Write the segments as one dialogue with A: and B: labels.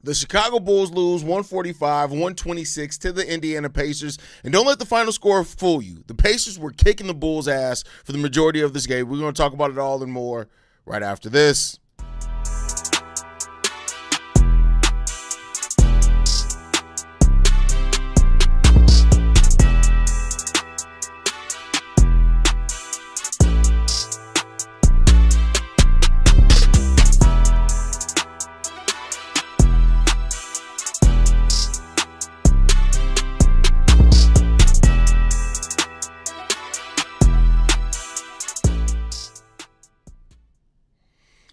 A: The Chicago Bulls lose 145-126 to the Indiana Pacers. And don't let the final score fool you. The Pacers were kicking the Bulls' ass for the majority of this game. We're going to talk about it all and more right after this.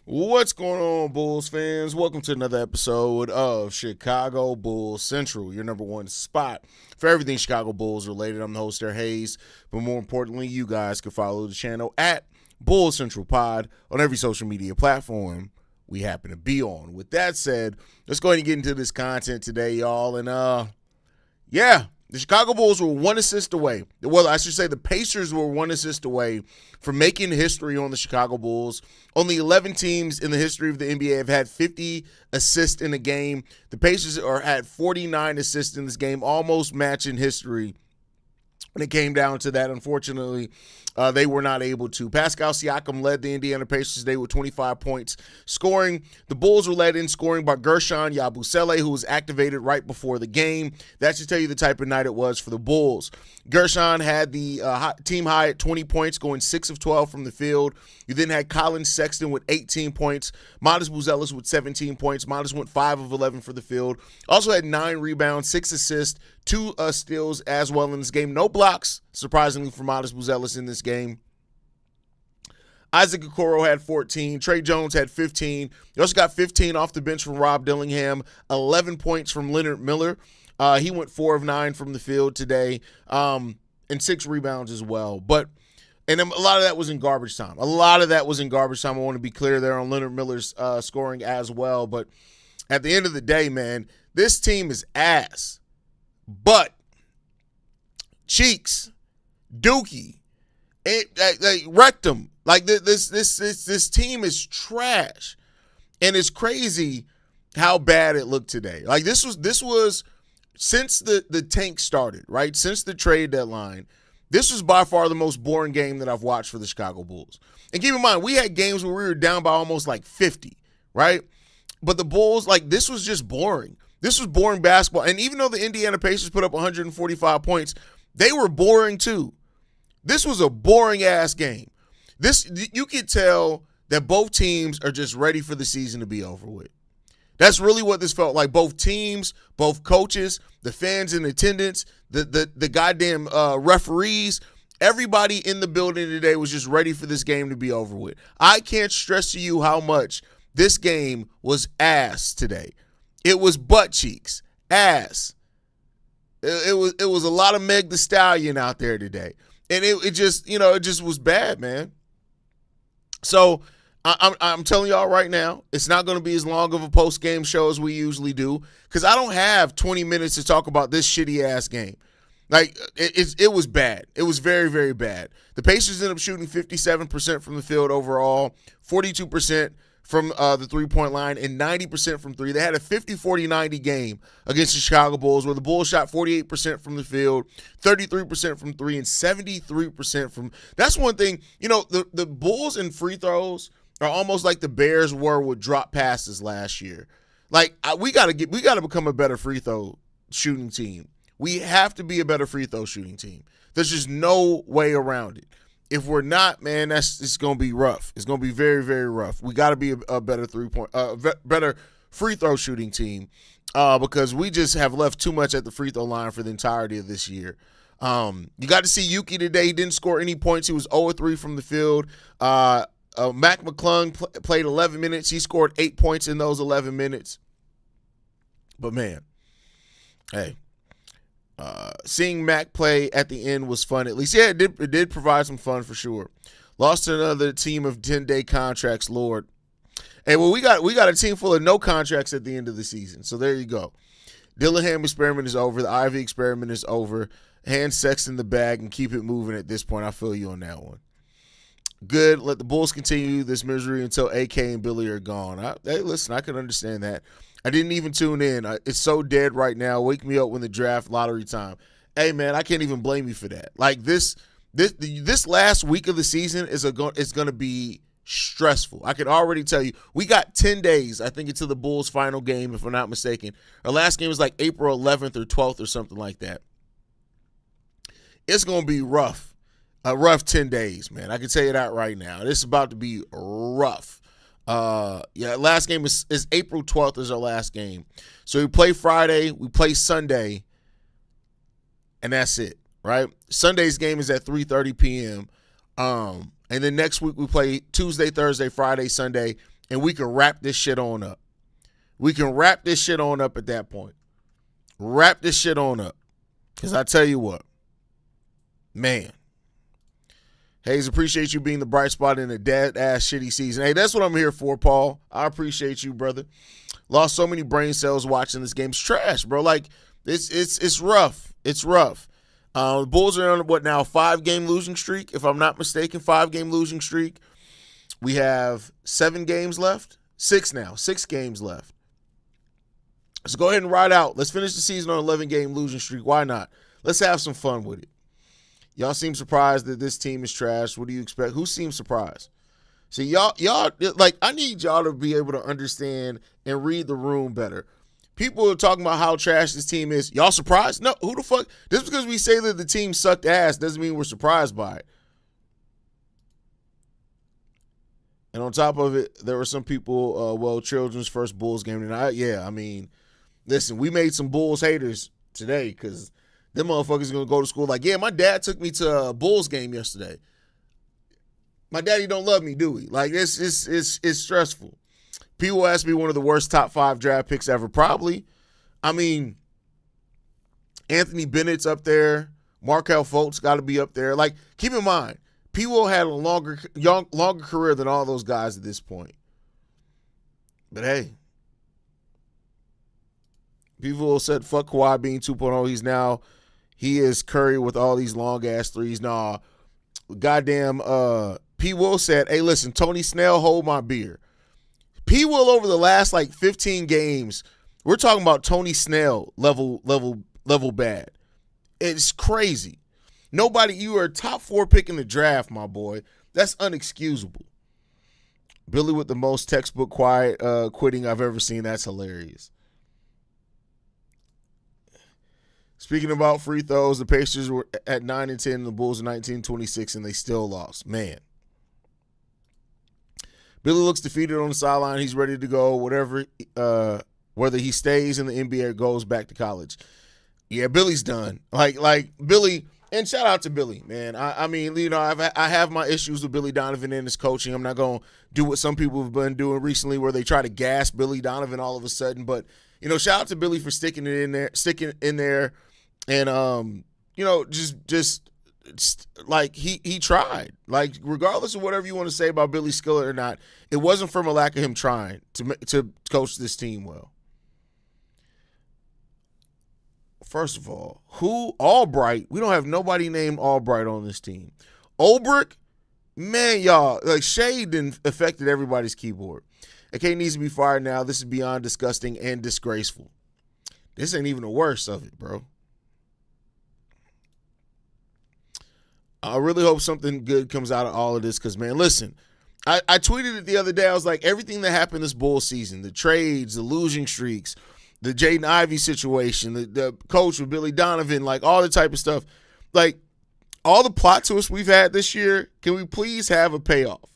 A: What's going on, Bulls fans? Welcome to another episode of Chicago Bulls Central, your number one spot for everything Chicago Bulls related. I'm the host there, Haize, but more importantly, you guys can follow the channel at Bulls Central Pod on every social media platform we happen to be on. With that said, let's go ahead and get into this content today, y'all. And the Chicago Bulls were one assist away. Well, I should say the Pacers were one assist away from making history on the Chicago Bulls. Only 11 teams in the history of the NBA have had 50 assists in a game. The Pacers had 49 assists in this game, almost matching history. When it came down to that, unfortunately, they were not able to. Pascal Siakam led the Indiana Pacers today with 25 points scoring. The Bulls were led in scoring by Guerschon Yabusele, who was activated right before the game. That should tell you the type of night it was for the Bulls. Guerschon had the team high at 20 points, going 6 of 12 from the field. You then had Collin Sexton with 18 points. Buzelis with 17 points. Modest went 5 of 11 for the field. Also had 9 rebounds, 6 assists, 2 steals as well in this game. No blocks, surprisingly, for Buzelis in this game. Isaac Okoro had 14. Tre Jones had 15. You also got 15 off the bench from Rob Dillingham. 11 points from Leonard Miller. He went 4 of 9 from the field today, and 6 rebounds as well. And a lot of that was in garbage time. I want to be clear there on Leonard Miller's scoring as well. But at the end of the day, man, this team is ass. But cheeks, dookie, rectum. Like this team is trash, and it's crazy how bad it looked today. Like this was since the tank started, right? Since the trade deadline, this was by far the most boring game that I've watched for the Chicago Bulls. And keep in mind, we had games where we were down by almost like 50, right? But the Bulls, like, this was just boring. This was boring basketball. And even though the Indiana Pacers put up 145 points, they were boring too. This was a boring-ass game. You could tell that both teams are just ready for the season to be over with. That's really what this felt like. Both teams, both coaches, the fans in attendance, the goddamn referees, everybody in the building today was just ready for this game to be over with. I can't stress to you how much this game was ass today. It was butt cheeks, ass. It was a lot of Meg Thee Stallion out there today. And it just was bad, man. So I'm telling y'all right now, it's not going to be as long of a post-game show as we usually do, because I don't have 20 minutes to talk about this shitty-ass game. Like, it was bad. It was very, very bad. The Pacers ended up shooting 57% from the field overall, 42% from the three-point line, and 90% from three. They had a 50-40-90 game against the Chicago Bulls, where the Bulls shot 48% from the field, 33% from three, and 73% from – that's one thing. You know, the Bulls in free throws are almost like the Bears were with drop passes last year. Like, we got to become a better free throw shooting team. We have to be a better free throw shooting team. There's just no way around it. If we're not, man, it's going to be rough. It's going to be very, very rough. We got to be a better better free throw shooting team because we just have left too much at the free throw line for the entirety of this year. You got to see Yuki today. He didn't score any points. He was 0-3 from the field. Mac McClung played 11 minutes. He scored 8 points in those 11 minutes. But, man, hey. Seeing Mac play at the end was fun. At least, yeah, it did provide some fun for sure. Lost to another team of 10-day contracts, Lord. Hey, well, we got a team full of no contracts at the end of the season. So there you go. Dillingham experiment is over. The Ivy experiment is over. Hand Sexton the bag and keep it moving at this point. I feel you on that one. Good. Let the Bulls continue this misery until AK and Billy are gone. Hey, listen, I can understand that. I didn't even tune in. It's so dead right now. Wake me up when the draft lottery time. Hey, man, I can't even blame you for that. Like this last week of the season is going to be stressful. I can already tell you. We got 10 days, I think, until the Bulls' final game, if I'm not mistaken. Our last game was like April 11th or 12th or something like that. It's going to be rough. A rough 10 days, man. I can tell you that right now. This is about to be rough. Last game is April 12th is our last game. So we play Friday, we play Sunday, and that's it, right? Sunday's game is at 3:30 p.m. And then next week we play Tuesday, Thursday, Friday, Sunday, and we can wrap this shit on up. We can wrap this shit on up at that point. Wrap this shit on up. Because I tell you what, man. Haize, appreciate you being the bright spot in a dead-ass shitty season. Hey, that's what I'm here for, Paul. I appreciate you, brother. Lost so many brain cells watching this game. It's trash, bro. Like, it's rough. It's rough. The Bulls are on, what now, 5-game losing streak, if I'm not mistaken, 5-game losing streak. We have 7 games left. 6 now. 6 games left. Let's go ahead and ride out. Let's finish the season on 11-game losing streak. Why not? Let's have some fun with it. Y'all seem surprised that this team is trash. What do you expect? Who seems surprised? See, y'all, like, I need y'all to be able to understand and read the room better. People are talking about how trash this team is. Y'all surprised? No, who the fuck? Just because we say that the team sucked ass doesn't mean we're surprised by it. And on top of it, there were some people, children's first Bulls game tonight. Yeah, I mean, listen, we made some Bulls haters today because them motherfuckers going to go to school like, yeah, my dad took me to a Bulls game yesterday. My daddy don't love me, do we? Like, it's stressful. People ask me one of the worst top 5 draft picks ever. Probably. I mean, Anthony Bennett's up there. Markelle Fultz got to be up there. Like, keep in mind, P-Will had a longer career than all those guys at this point. But hey, people said fuck Kawhi being 2.0. He is Curry with all these long-ass threes. Nah, goddamn, P-Will said, hey, listen, Tony Snell, hold my beer. P-Will over the last, 15 games, we're talking about Tony Snell level bad. It's crazy. You are a top 4 pick in the draft, my boy. That's unexcusable. Billy with the most textbook quiet quitting I've ever seen. That's hilarious. Speaking about free throws, the Pacers were at 9-10, and the Bulls are 19-26, and they still lost. Man. Billy looks defeated on the sideline. He's ready to go, whether he stays in the NBA or goes back to college. Yeah, Billy's done. Like Billy, and shout out to Billy, man. I mean, I have my issues with Billy Donovan and his coaching. I'm not going to do what some people have been doing recently where they try to gas Billy Donovan all of a sudden. But, shout out to Billy for sticking in there. And, just like he tried. Like, regardless of whatever you want to say about Billy Skillett or not, it wasn't from a lack of him trying to coach this team well. First of all, Albright? We don't have nobody named Albright on this team. Olbrich? Man, y'all, like, shade affected everybody's keyboard. AK needs to be fired now. This is beyond disgusting and disgraceful. This ain't even the worst of it, bro. I really hope something good comes out of all of this because, man, listen, I tweeted it the other day. I was like, everything that happened this Bull season, the trades, the losing streaks, the Jaden Ivey situation, the coach with Billy Donovan, like all the type of stuff, like all the plot twists we've had this year, can we please have a payoff?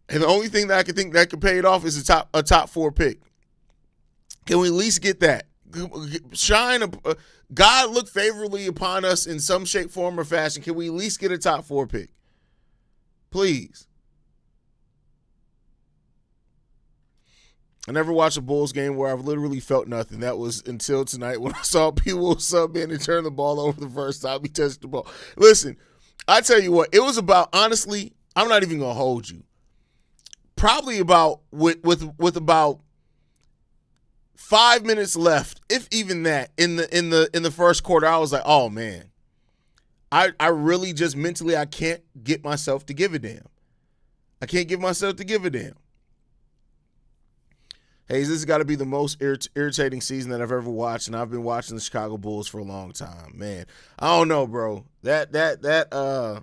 A: And the only thing that I can think that could pay it off is a top 4 pick. Can we at least get that? God look favorably upon us in some shape, form, or fashion. Can we at least get a top 4 pick? Please. I never watched a Bulls game where I've literally felt nothing. That was until tonight when I saw P-Will sub in and turn the ball over the first time he touched the ball. Listen, I tell you what, it was about, honestly, I'm not even going to hold you. Probably about, with about 5 minutes left, if even that, in the first quarter, I was like, oh man, I really just mentally I can't get myself to give a damn. I can't get myself to give a damn. Haize, this has got to be the most irritating season that I've ever watched, and I've been watching the Chicago Bulls for a long time. Man, I don't know, bro. That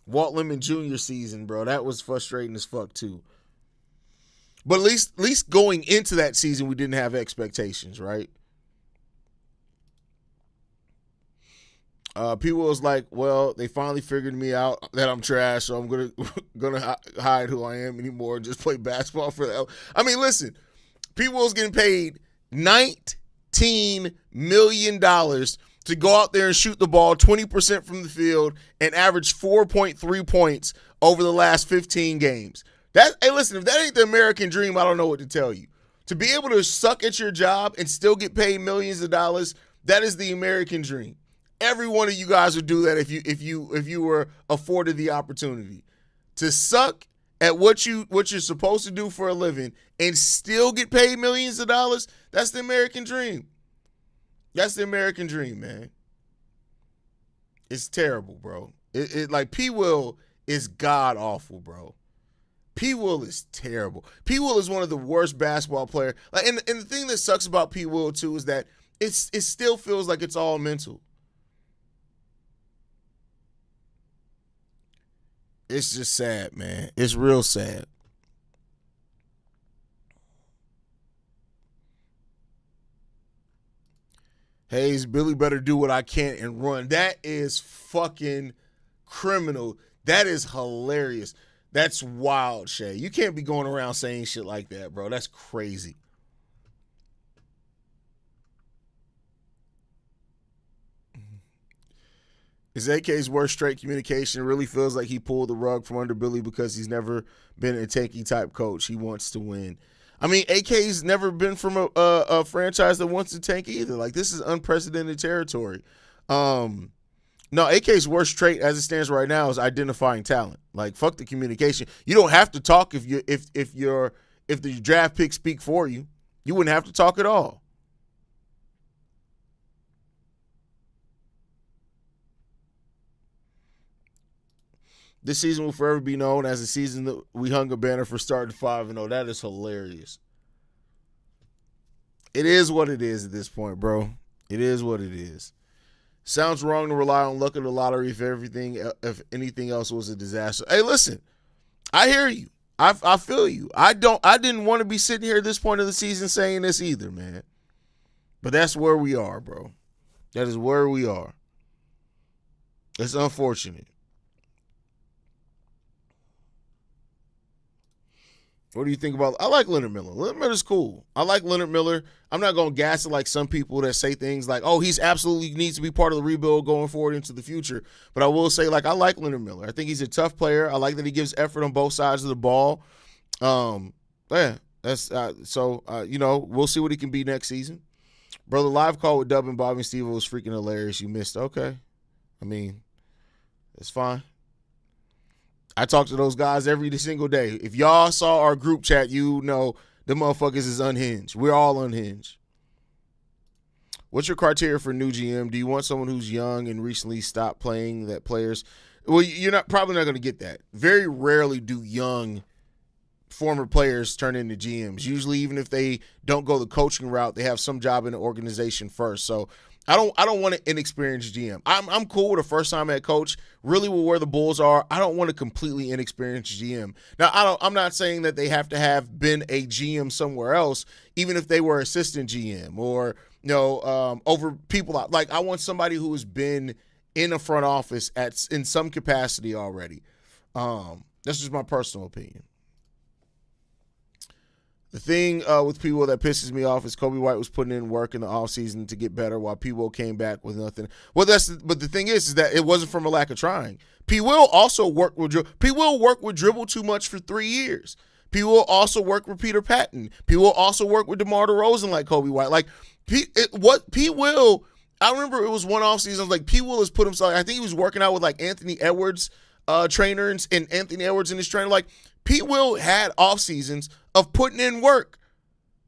A: Walt Lemon Jr. season, bro, that was frustrating as fuck too. But at least going into that season, we didn't have expectations, right? P. Will's like, well, they finally figured me out that I'm trash, so I'm gonna hide who I am anymore and just play basketball for them. I mean, listen, P. Will's getting paid $19 million to go out there and shoot the ball 20% from the field and average 4.3 points over the last 15 games. Hey, listen, if that ain't the American dream, I don't know what to tell you. To be able to suck at your job and still get paid millions of dollars, that is the American dream. Every one of you guys would do that if you were afforded the opportunity to suck at what you're supposed to do for a living and still get paid millions of dollars. That's the American dream. That's the American dream, man. It's terrible, bro. It like P. Will is god awful, bro. P. Will is terrible. P. Will is one of the worst basketball players. Like, and the thing that sucks about P. Will too is that it still feels like it's all mental. It's just sad, man. It's real sad. Haize, Billy better do what I can and run. That is fucking criminal. That is hilarious. That's wild, Shay. You can't be going around saying shit like that, bro. That's crazy. Is AK's worst straight communication? It really feels like he pulled the rug from under Billy because he's never been a tanky type coach. He wants to win. I mean, AK's never been from a franchise that wants to tank either. Like, this is unprecedented territory. No, AK's worst trait as it stands right now is identifying talent. Like, fuck the communication. You don't have to talk if the draft picks speak for you. You wouldn't have to talk at all. This season will forever be known as the season that we hung a banner for starting 5-0. That is hilarious. It is what it is at this point, bro. It is what it is. Sounds wrong to rely on luck of the lottery if anything else was a disaster. Hey, listen, I hear you. I feel you. I didn't want to be sitting here at this point of the season saying this either, man. But that's where we are, bro. That is where we are. It's unfortunate. What do you think about? I like Leonard Miller. Leonard Miller's cool. I like Leonard Miller. I'm not going to gas it like some people that say things like, oh, he's absolutely needs to be part of the rebuild going forward into the future. But I will say, like, I like Leonard Miller. I think he's a tough player. I like that he gives effort on both sides of the ball. Yeah, that's we'll see what he can be next season. Brother, live call with Dub and Bobby and Steve was freaking hilarious. You missed. Okay. I mean, it's fine. I talk to those guys every single day. If y'all saw our group chat, you know the motherfuckers is unhinged. We're all unhinged. What's your criteria for new GM? Do you want someone who's young and recently stopped playing that players? Well, you're probably not going to get that. Very rarely do young former players turn into GMs. Usually, even if they don't go the coaching route, they have some job in the organization first. So I don't want an inexperienced GM. I'm cool with a first-time head coach. Really, with where the Bulls are, I don't want a completely inexperienced GM. Now, I'm not saying that they have to have been a GM somewhere else, even if they were assistant GM or over people. Like, I want somebody who has been in a front office in some capacity already. That's just my personal opinion. The thing with P. Will that pisses me off is Kobe White was putting in work in the offseason to get better while P. Will came back with nothing. But the thing is that it wasn't from a lack of trying. P. Will also worked with dribble too much for 3 years. P. Will also work with Peter Patton. P. Will also work with DeMar DeRozan like Kobe White. Like P. Will, I remember it was one offseason. I was like, P. Will has put himself. I think he was working out with like Anthony Edwards trainers and Anthony Edwards and his trainer. Like P. Will had off seasons of putting in work.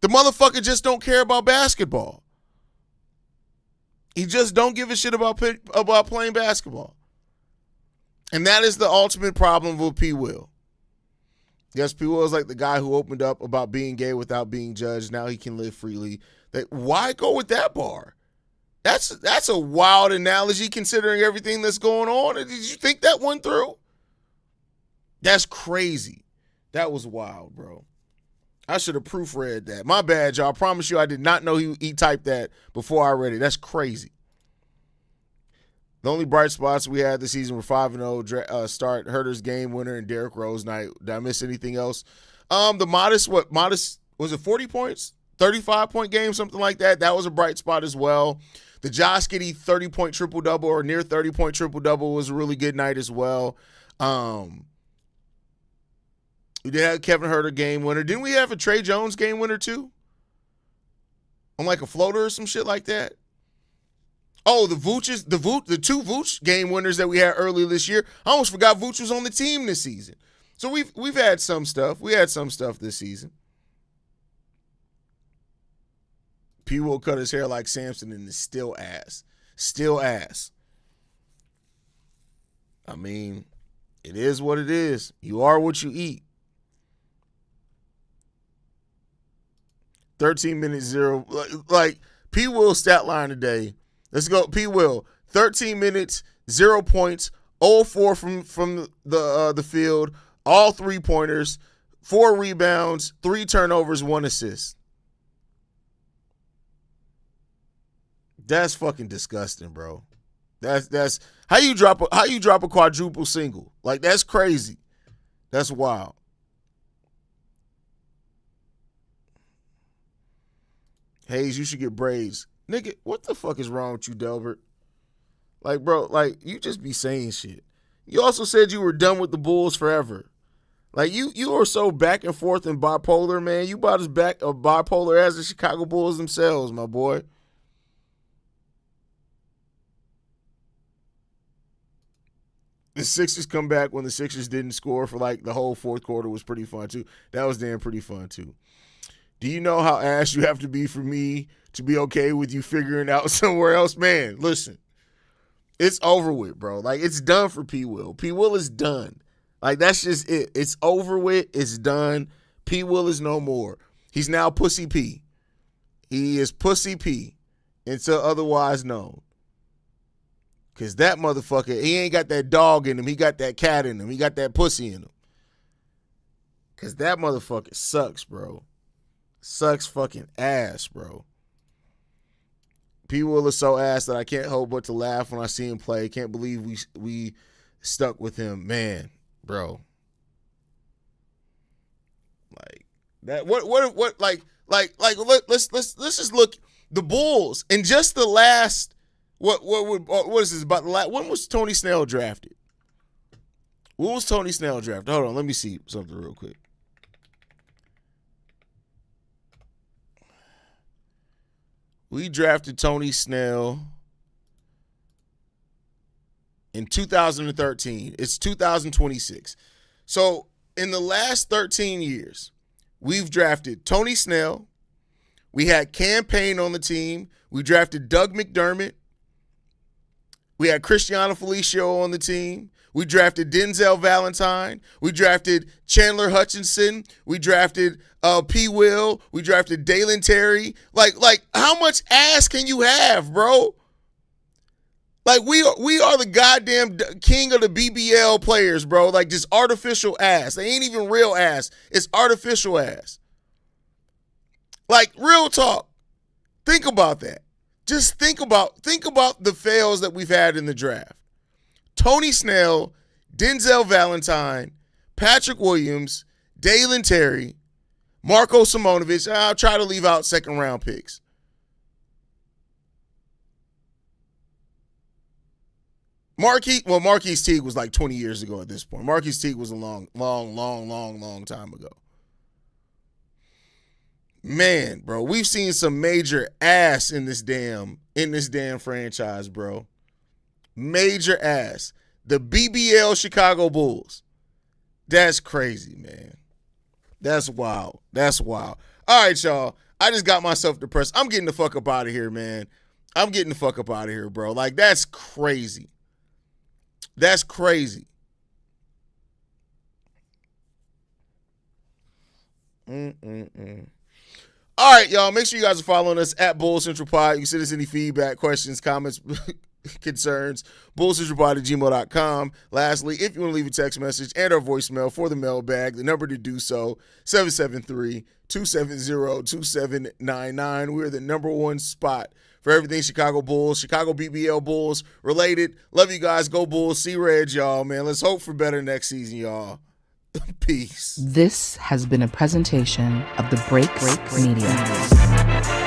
A: The motherfucker just don't care about basketball. He just don't give a shit about playing basketball. And that is the ultimate problem with P. Will. Yes, P. Will is like the guy who opened up about being gay without being judged. Now he can live freely. Why go with that bar? That's a wild analogy considering everything that's going on. Did you think that went through? That's crazy. That was wild, bro. I should have proofread that. My bad, y'all. I promise you I did not know he typed that before I read it. That's crazy. The only bright spots we had this season were 5-0 start, Herter's game winner, and Derrick Rose night. Did I miss anything else? The modest, was it 40 points? 35-point game, something like that. That was a bright spot as well. The Josh Giddey 30-point triple-double or near 30-point triple-double was a really good night as well. We did have Kevin Herter game winner. Didn't we have a Tre Jones game winner too? On like a floater or some shit like that? Oh, the two Vooch game winners that we had earlier this year. I almost forgot Vooch was on the team this season. So we've had some stuff. We had some stuff this season. P. Will cut his hair like Samson and is still ass. Still ass. I mean, it is what it is. You are what you eat. 13 minutes, 0. Like, P. Will stat line today. Let's go. P. Will, 13 minutes, 0 points, 0-4 from the field, all 3-pointers, 4 rebounds, 3 turnovers, 1 assist. That's fucking disgusting, bro. That's how you drop a quadruple single. Like, that's crazy. That's wild. Haize, you should get braids. Nigga, what the fuck is wrong with you, Delbert? Like, bro, like, you just be saying shit. You also said you were done with the Bulls forever. Like, you are so back and forth and bipolar, man. You about as bipolar as the Chicago Bulls themselves, my boy. The Sixers come back when the Sixers didn't score for like the whole fourth quarter was pretty fun too. That was damn pretty fun too. Do you know how ass you have to be for me to be okay with you figuring out somewhere else? Man, listen, it's over with, bro. Like, it's done for P. Will. P. Will is done. Like, that's just it. It's over with. It's done. P. Will is no more. He's now Pussy P. He is Pussy P until otherwise known. Because that motherfucker, he ain't got that dog in him. He got that cat in him. He got that pussy in him. Because that motherfucker sucks, bro. Sucks fucking ass, bro. P. Will is so ass that I can't help but to laugh when I see him play. Can't believe we stuck with him. Man, bro. Like that. Let's just look. The Bulls in just the last. What is this about? When was Tony Snell drafted? When was Tony Snell drafted? Hold on, let me see something real quick. We drafted Tony Snell in 2013. It's 2026. So in the last 13 years, we've drafted Tony Snell. We had Cam Payne on the team. We drafted Doug McDermott. We had Cristiano Felicio on the team. We drafted Denzel Valentine. We drafted Chandler Hutchinson. We drafted P. Will. We drafted Dalen Terry. Like, how much ass can you have, bro? Like, we are the goddamn king of the BBL players, bro. Like, just artificial ass. They ain't even real ass. It's artificial ass. Like, real talk. Think about that. Just think about the fails that we've had in the draft. Tony Snell, Denzel Valentine, Patrick Williams, Dalen Terry, Marko Simonovic. I'll try to leave out second-round picks. Marquise Teague was like 20 years ago at this point. Marquise Teague was a long time ago. Man, bro, we've seen some major ass in this damn franchise, bro. Major ass. The BBL Chicago Bulls. That's crazy, man. That's wild. That's wild. All right, y'all. I just got myself depressed. I'm getting the fuck up out of here, man. I'm getting the fuck up out of here, bro. Like, that's crazy. That's crazy. All right, y'all. Make sure you guys are following us at Bull Central Pod. You can send us any feedback, questions, comments, concerns, bullcentralpod@gmail.com. Lastly, if you want to leave a text message and our voicemail for the mailbag, the number to do so, 773-270-2799. We're the number one spot for everything Chicago Bulls, Chicago BBL Bulls related. Love you guys. Go Bulls. See Red, y'all, man. Let's hope for better next season, y'all. Peace.
B: This has been a presentation of the Break Media.